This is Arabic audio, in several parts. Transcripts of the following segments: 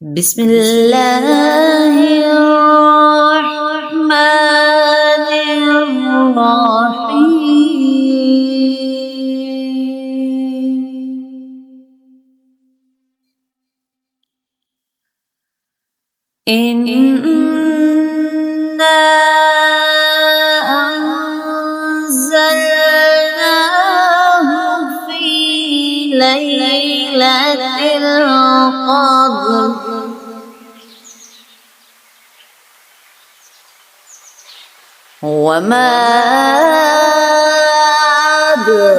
بسم الله الرحمن الرحيم إنا أنزلناه في ليلة القدر وما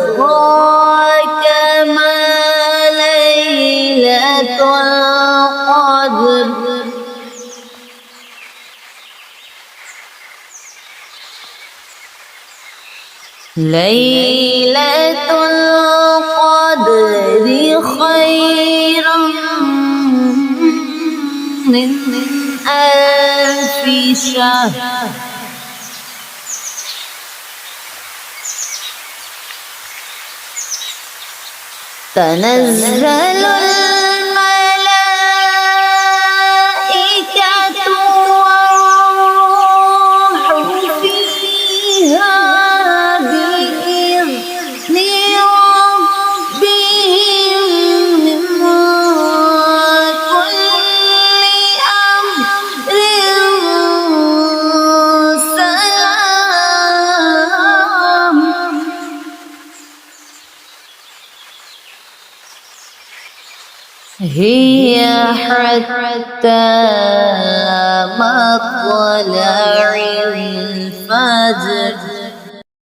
أدراك ما ليلة القدر ليلة القدر خير من ألف شهر تنزل الملائكة والروح فيها بإذن ربهم من كل أمر سلام هي حتى مطلع الفجر